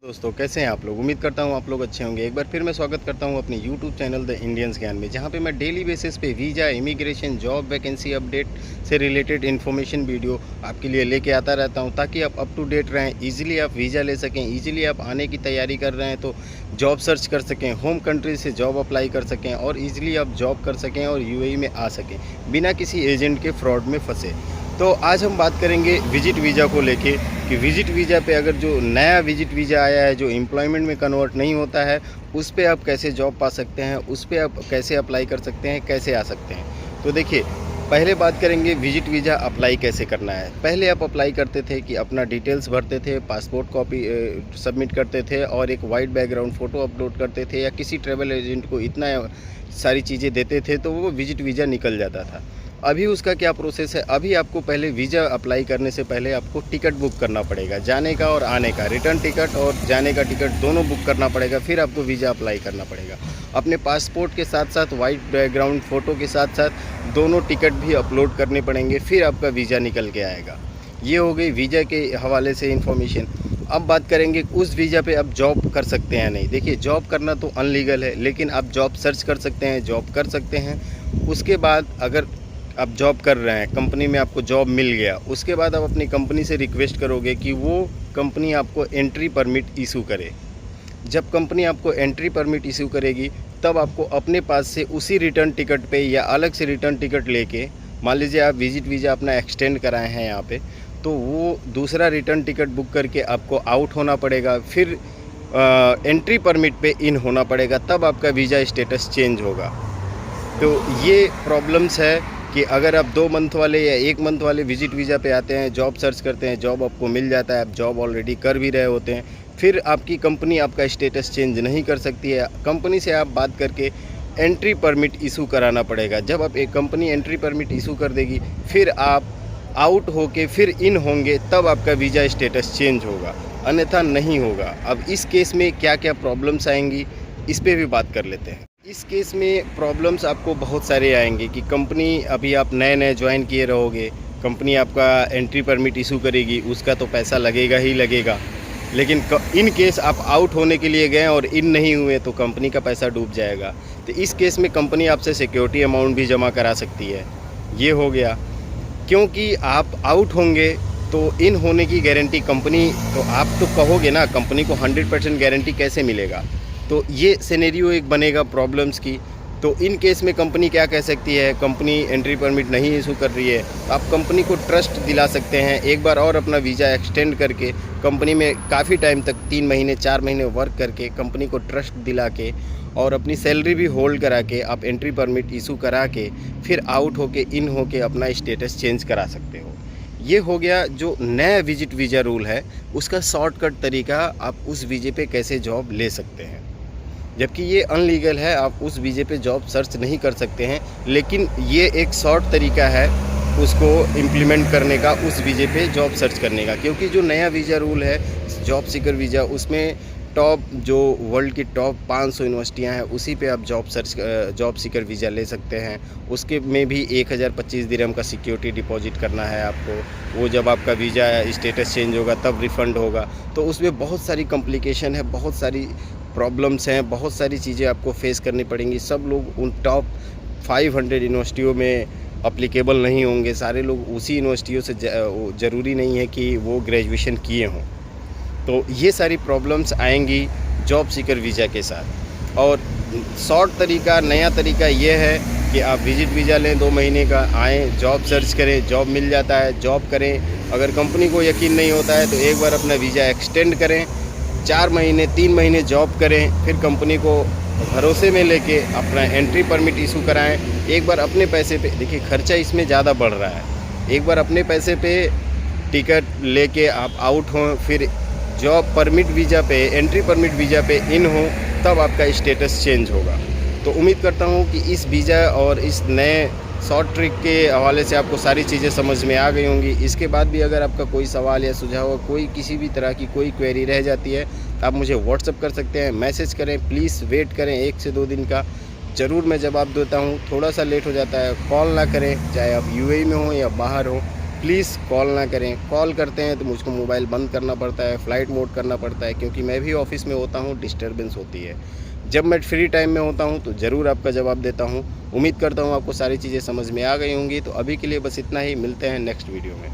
दोस्तों कैसे हैं आप लोग। उम्मीद करता हूं आप लोग अच्छे होंगे। एक बार फिर मैं स्वागत करता हूं अपने YouTube चैनल द इंडियंस ज्ञान में, जहां पे मैं डेली बेसिस पे visa, immigration, job vacancy update से रिलेटेड इन्फॉर्मेशन वीडियो आपके लिए लेके आता रहता हूं, ताकि आप अप टू डेट रहें। इजीली आप वीज़ा ले सकें, इजीली आप आने की तैयारी कर रहे हैं तो जॉब सर्च कर सकें, होम कंट्री से जॉब अप्लाई कर सकें और ईजिली आप जॉब कर सकें और UAE में आ सकें बिना किसी एजेंट के फ्रॉड में फंसे। तो आज हम बात करेंगे विजिट वीज़ा को लेके कि विजिट वीज़ा पे अगर जो नया विजिट वीज़ा आया है जो एम्प्लॉयमेंट में कन्वर्ट नहीं होता है, उस पे आप कैसे जॉब पा सकते हैं, उस पे आप कैसे अप्लाई कर सकते हैं, कैसे आ सकते हैं। तो देखिए, पहले बात करेंगे विजिट वीज़ा अप्लाई कैसे करना है। पहले आप अप्लाई करते थे कि अपना डिटेल्स भरते थे, पासपोर्ट कॉपी सबमिट करते थे और एक वाइट बैकग्राउंड फ़ोटो अपलोड करते थे, या किसी ट्रैवल एजेंट को इतना सारी चीज़ें देते थे तो वो विजिट वीज़ा निकल जाता था। अभी उसका क्या प्रोसेस है, अभी आपको पहले वीज़ा अप्लाई करने से पहले आपको टिकट बुक करना पड़ेगा, जाने का और आने का, रिटर्न टिकट और जाने का टिकट दोनों बुक करना पड़ेगा। फिर आपको वीज़ा अप्लाई करना पड़ेगा। अपने पासपोर्ट के साथ साथ वाइट बैकग्राउंड फ़ोटो के साथ साथ दोनों टिकट भी अपलोड करने पड़ेंगे, फिर आपका वीज़ा निकल के आएगा। ये हो गई वीज़ा के हवाले से इन्फॉर्मेशन। अब बात करेंगे उस वीज़ा पे आप जॉब कर सकते हैं नहीं। देखिए, जॉब करना तो अनलीगल है, लेकिन आप जॉब सर्च कर सकते हैं, जॉब कर सकते हैं। उसके बाद अगर आप जॉब कर रहे हैं, कंपनी में आपको जॉब मिल गया, उसके बाद आप अपनी कंपनी से रिक्वेस्ट करोगे कि वो कंपनी आपको एंट्री परमिट इशू करे। जब कंपनी आपको एंट्री परमिट इशू करेगी, तब आपको अपने पास से उसी रिटर्न टिकट पे या अलग से रिटर्न टिकट लेके, मान लीजिए आप विजिट वीज़ा अपना एक्सटेंड कराए हैं यहाँ पे, तो वो दूसरा रिटर्न टिकट बुक करके आपको आउट होना पड़ेगा, फिर एंट्री परमिट पे इन होना पड़ेगा, तब आपका वीज़ा स्टेटस चेंज होगा। तो ये प्रॉब्लम्स है कि अगर आप 2 मंथ वाले या 1 मंथ वाले विजिट वीज़ा पे आते हैं, जॉब सर्च करते हैं, जॉब आपको मिल जाता है, आप जॉब ऑलरेडी कर भी रहे होते हैं, फिर आपकी कंपनी आपका स्टेटस चेंज नहीं कर सकती है। कंपनी से आप बात करके एंट्री परमिट इशू कराना पड़ेगा। जब आप एक कंपनी एंट्री परमिट इशू कर देगी, फिर आप आउट होके फिर इन होंगे, तब आपका वीज़ा स्टेटस चेंज होगा, अन्यथा नहीं होगा। अब इस केस में क्या क्या प्रॉब्लम्स आएंगी, इस पे भी बात कर लेते हैं। इस केस में प्रॉब्लम्स आपको बहुत सारे आएंगे कि कंपनी, अभी आप नए ज्वाइन किए रहोगे, कंपनी आपका एंट्री परमिट इशू करेगी, उसका तो पैसा लगेगा ही लगेगा। लेकिन इन केस आप आउट होने के लिए गए और इन नहीं हुए तो कंपनी का पैसा डूब जाएगा। तो इस केस में कंपनी आपसे सिक्योरिटी अमाउंट भी जमा करा सकती है। ये हो गया, क्योंकि आप आउट होंगे तो इन होने की गारंटी कंपनी, तो आप तो कहोगे ना, कंपनी को 100% गारंटी कैसे मिलेगा। तो ये सिनेरियो एक बनेगा प्रॉब्लम्स की। तो इन केस में कंपनी क्या कह सकती है, कंपनी एंट्री परमिट नहीं इशू कर रही है, आप कंपनी को ट्रस्ट दिला सकते हैं, एक बार और अपना वीज़ा एक्सटेंड करके कंपनी में काफ़ी टाइम तक 3 महीने 4 महीने वर्क करके कंपनी को ट्रस्ट दिला के और अपनी सैलरी भी होल्ड करा के आप एंट्री परमिट इशू करा के फिर आउट होके इन होके अपना स्टेटस चेंज करा सकते हो। ये हो गया जो नया विजिट वीज़ा रूल है, उसका शॉर्टकट तरीका, आप उस वीज़े पे कैसे जॉब ले सकते हैं। जबकि ये अनलीगल है, आप उस वीज़े पे जॉब सर्च नहीं कर सकते हैं, लेकिन ये एक शॉर्ट तरीका है उसको इम्प्लीमेंट करने का, उस वीज़े पे जॉब सर्च करने का। क्योंकि जो नया वीज़ा रूल है जॉब सीकर वीज़ा, उसमें टॉप जो वर्ल्ड की टॉप 500 यूनिवर्सिटियाँ हैं, उसी पे आप जॉब सीकर वीज़ा ले सकते हैं। उसके में भी 1025 दिरहम का सिक्योरिटी डिपॉजिट करना है आपको। वो जब आपका वीज़ा स्टेटस चेंज होगा तब रिफ़ंड होगा। तो उसमें बहुत सारी कॉम्प्लिकेशन है, बहुत सारी प्रॉब्लम्स हैं, बहुत सारी चीज़ें आपको फेस करनी पड़ेंगी। सब लोग उन टॉप 500 यूनिवर्सिटियों में अप्लीकेबल नहीं होंगे, सारे लोग उसी यूनिवर्सिटियों से ज़रूरी नहीं है कि वो ग्रेजुएशन किए हों। तो ये सारी प्रॉब्लम्स आएंगी जॉब सीकर वीज़ा के साथ। और शॉर्ट तरीका, नया तरीका ये है कि आप विजिट वीज़ा लें, 2 महीने का, आएँ, जॉब सर्च करें, जॉब मिल जाता है, जॉब करें। अगर कंपनी को यकीन नहीं होता है तो एक बार अपना वीज़ा एक्सटेंड करें, 4 महीने 3 महीने जॉब करें, फिर कंपनी को भरोसे में लेके अपना एंट्री परमिट इशू कराएं। एक बार अपने पैसे पे, देखिए खर्चा इसमें ज़्यादा बढ़ रहा है, एक बार अपने पैसे पे टिकट लेके आप आउट हों, फिर जॉब परमिट वीज़ा पे, एंट्री परमिट वीज़ा पे इन हो, तब आपका स्टेटस चेंज होगा। तो उम्मीद करता हूँ कि इस वीज़ा और इस नए शॉर्ट ट्रिक के हवाले से आपको सारी चीज़ें समझ में आ गई होंगी। इसके बाद भी अगर आपका कोई सवाल या सुझाव, कोई किसी भी तरह की कोई क्वेरी रह जाती है, तो आप मुझे व्हाट्सअप कर सकते हैं, मैसेज करें। प्लीज़ वेट करें 1 से 2 दिन का, ज़रूर मैं जवाब देता हूँ। थोड़ा सा लेट हो जाता है, कॉल ना करें, चाहे आप UAE में हो या बाहर हो, प्लीज़ कॉल ना करें। कॉल करते हैं तो मुझको मोबाइल बंद करना पड़ता है, फ़्लाइट मोड करना पड़ता है, क्योंकि मैं भी ऑफ़िस में होता हूँ, डिस्टर्बेंस होती है। जब मैं फ्री टाइम में होता हूँ तो ज़रूर आपका जवाब देता हूँ। उम्मीद करता हूँ आपको सारी चीज़ें समझ में आ गई होंगी। तो अभी के लिए बस इतना ही, मिलते हैं नेक्स्ट वीडियो में।